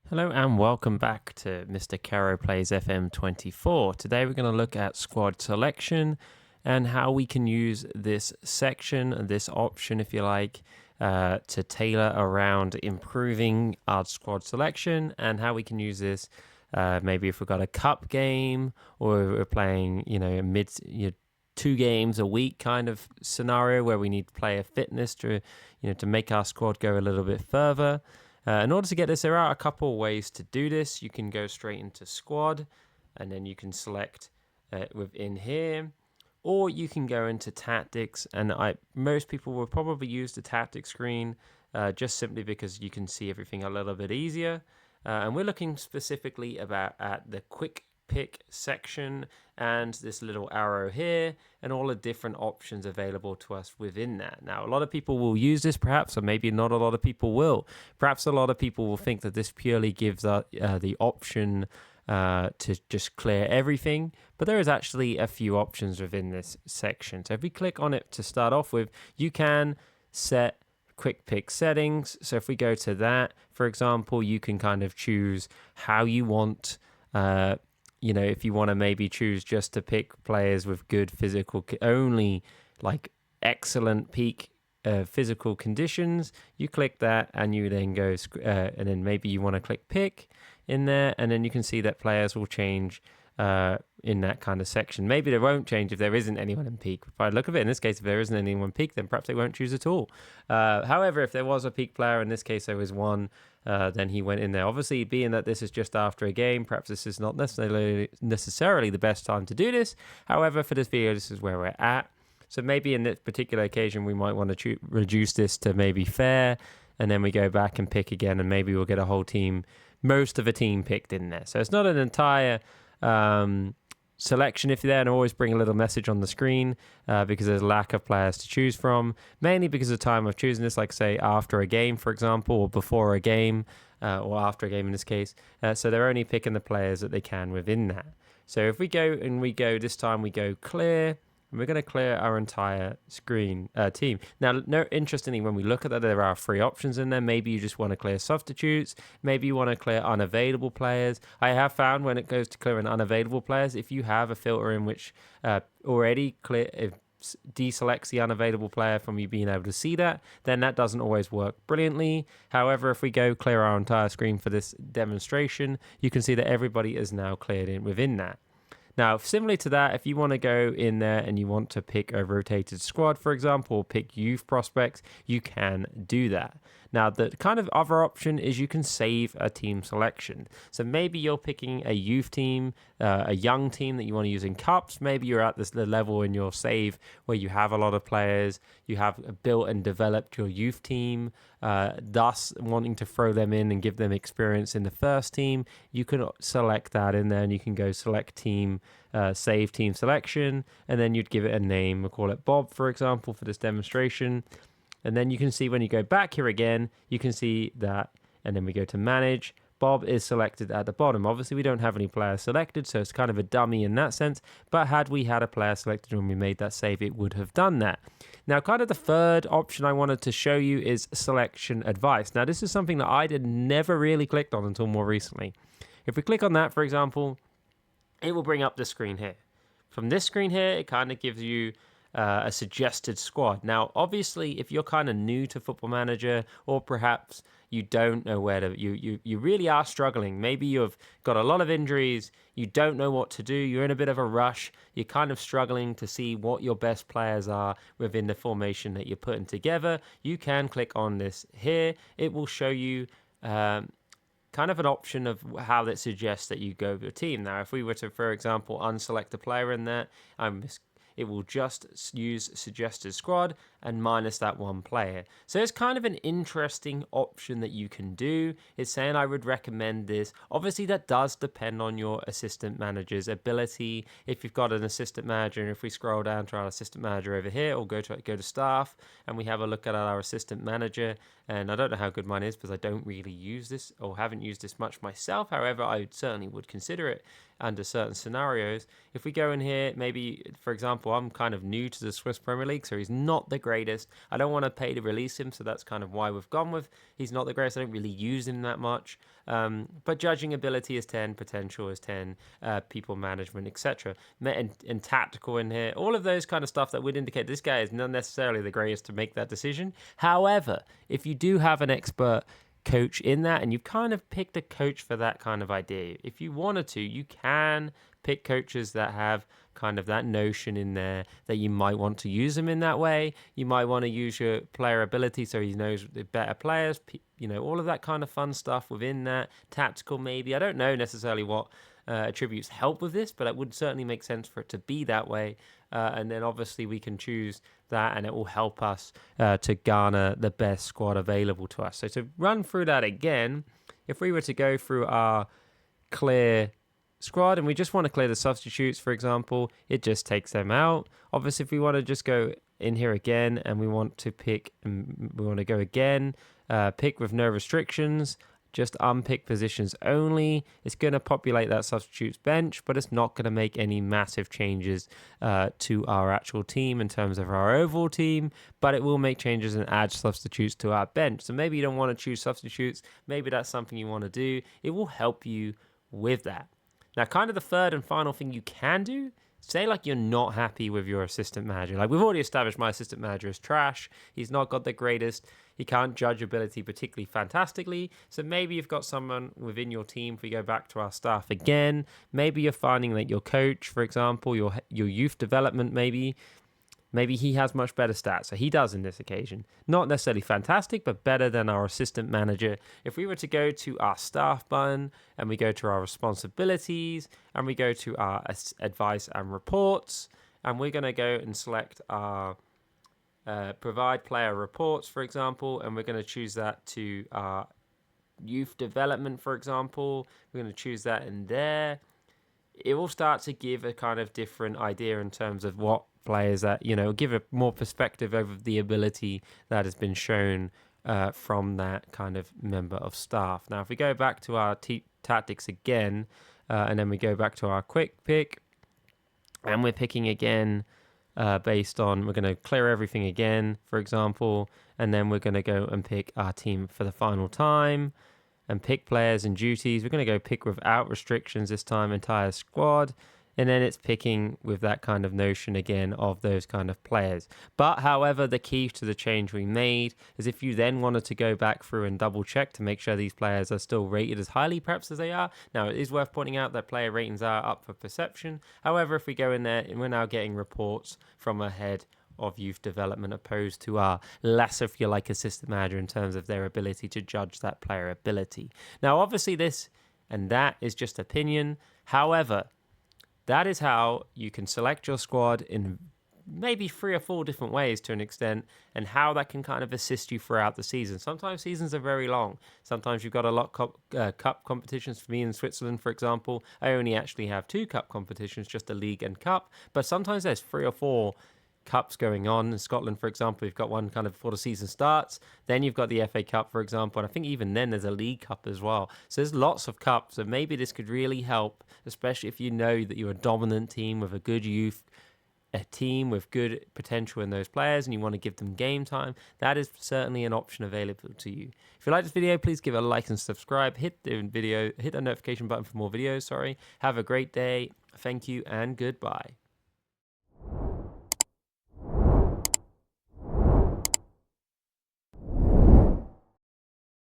Hello and welcome back to Mr. Caro Plays FM 24. Today we're going to look at squad selection and how we can use this section, this option, if you like, to tailor around improving our squad selection, and how we can use this maybe if we've got a cup game or we're playing, two games a week kind of scenario where we need player fitness to make our squad go a little bit further. In order to get this, there are a couple of ways to do this. You can go straight into squad and then you can select within here, or you can go into tactics. And most people will probably use the tactics screen just simply because you can see everything a little bit easier. And we're looking specifically at the quick pick section and this little arrow here and all the different options available to us within that. Now, a lot of people will use this perhaps, or maybe not a lot of people will. Perhaps a lot of people will think that this purely gives the option to just clear everything, but there is actually a few options within this section. So if we click on it to start off with, you can set quick pick settings. So if we go to that, for example, you can kind of choose how you want if you want to maybe choose just to pick players with good physical, only like excellent peak physical conditions, you click that and you then go, and then maybe you want to click pick in there, and then you can see that players will change in that kind of section. Maybe they won't change if there isn't anyone in peak. If I look at it in this case, if there isn't anyone in peak, then perhaps they won't choose at all. However, if there was a peak player, in this case there was one, then he went in there. Obviously, being that this is just after a game, perhaps this is not necessarily the best time to do this. However, for this video, this is where we're at. So maybe in this particular occasion, we might want to reduce this to maybe fair, and then we go back and pick again, and maybe we'll get a whole team, most of a team picked in there. So it's not an entire selection if you're there, and always bring a little message on the screen because there's a lack of players to choose from, mainly because of the time of choosing this, like say after a game, for example, or before a game, or after a game in this case. So they're only picking the players that they can within that. So if we go this time we go clear, and we're going to clear our entire screen team. Now, interestingly, when we look at that, there are 3 options in there. Maybe you just want to clear substitutes. Maybe you want to clear unavailable players. I have found when it goes to clearing unavailable players, if you have a filter in which already deselects the unavailable player from you being able to see that, then that doesn't always work brilliantly. However, if we go clear our entire screen for this demonstration, you can see that everybody is now cleared in within that. Now, similarly to that, if you want to go in there and you want to pick a rotated squad, for example, or pick youth prospects, you can do that. Now, the kind of other option is you can save a team selection. So maybe you're picking a youth team, a young team that you want to use in cups. Maybe you're at the level in your save where you have a lot of players, you have built and developed your youth team, thus wanting to throw them in and give them experience in the first team. You can select that in there and you can go select team, save team selection, and then you'd give it a name. We'll call it Bob, for example, for this demonstration. And then you can see when you go back here again, you can see that, and then we go to manage. Bob is selected at the bottom. Obviously, we don't have any players selected, so it's kind of a dummy in that sense. But had we had a player selected when we made that save, it would have done that. Now, kind of the third option I wanted to show you is selection advice. Now, this is something that I never really clicked on until more recently. If we click on that, for example, it will bring up the screen here. From this screen here, it kind of gives you a suggested squad. Now, obviously, if you're kind of new to Football Manager, or perhaps you don't know where to, you really are struggling. Maybe you've got a lot of injuries, you don't know what to do, you're in a bit of a rush, you're kind of struggling to see what your best players are within the formation that you're putting together, you can click on this here. It will show you kind of an option of how that suggests that you go with your team. Now, if we were to, for example, unselect a player in there, it will just use suggested squad and minus that one player. So it's kind of an interesting option that you can do. It's saying I would recommend this. Obviously, that does depend on your assistant manager's ability. If you've got an assistant manager, and if we scroll down to our assistant manager over here, or go to staff, and we have a look at our assistant manager, and I don't know how good mine is because I don't really use this or haven't used this much myself. However, I certainly would consider it. under certain scenarios. If we go in here, maybe, for example, I'm kind of new to the Swiss Premier League, so he's not the greatest. I don't want to pay to release him, so that's kind of why we've gone with he's not the greatest. I don't really use him that much. But judging ability is 10, potential is 10, people management, etc. And tactical in here, all of those kind of stuff that would indicate this guy is not necessarily the greatest to make that decision. However, if you do have an expert coach in that and you've kind of picked a coach for that kind of idea, if you wanted to, you can pick coaches that have kind of that notion in there that you might want to use them in that way. You might want to use your player ability so he knows the better players, all of that kind of fun stuff within that. Tactical maybe, I don't know necessarily what attributes help with this, but it would certainly make sense for it to be that way. And then obviously we can choose that and it will help us to garner the best squad available to us. So to run through that again, if we were to go through our clear squad and we just want to clear the substitutes, for example, it just takes them out. Obviously, if we want to just go in here again and we want to pick, we want to go again, pick with no restrictions, just unpick positions only. It's going to populate that substitutes bench, but it's not going to make any massive changes to our actual team in terms of our overall team, but it will make changes and add substitutes to our bench. So maybe you don't want to choose substitutes. Maybe that's something you want to do. It will help you with that. Now, kind of the third and final thing you can do, say like you're not happy with your assistant manager. Like we've already established my assistant manager is trash. He's not got the greatest. He can't judge ability particularly fantastically. So maybe you've got someone within your team, if we go back to our staff again, maybe you're finding that your coach, for example, your youth development maybe he has much better stats. So he does in this occasion. Not necessarily fantastic, but better than our assistant manager. If we were to go to our staff button and we go to our responsibilities and we go to our advice and reports, and we're going to go and select our provide player reports, for example, and we're going to choose that to our youth development, for example. We're going to choose that in there. It will start to give a kind of different idea in terms of what players that, give a more perspective over the ability that has been shown from that kind of member of staff. Now, if we go back to our tactics again, and then we go back to our quick pick, and we're picking again based on, we're going to clear everything again, for example, and then we're going to go and pick our team for the final time and pick players and duties. We're going to go pick without restrictions this time, entire squad. And then it's picking with that kind of notion again of those kind of players. But however, the key to the change we made is if you then wanted to go back through and double check to make sure these players are still rated as highly perhaps as they are. Now, it is worth pointing out that player ratings are up for perception. However, if we go in there, we're now getting reports from a head of youth development opposed to our lesser, if you like, assistant manager in terms of their ability to judge that player ability. Now, obviously this and that is just opinion. However, that is how you can select your squad in maybe 3 or 4 different ways to an extent, and how that can kind of assist you throughout the season. Sometimes seasons are very long. Sometimes you've got a lot of cup competitions. For me in Switzerland, for example, I only actually have 2 cup competitions, just a league and cup. But sometimes there's 3 or 4 cups going on. In Scotland, for example, you've got one kind of before the season starts. Then you've got the FA Cup, for example. And I think even then there's a League Cup as well. So there's lots of cups. So maybe this could really help, especially if you know that you're a dominant team with a good youth, a team with good potential in those players, and you want to give them game time. That is certainly an option available to you. If you like this video, please give it a like and subscribe. Hit the notification button for more videos. Have a great day. Thank you and goodbye.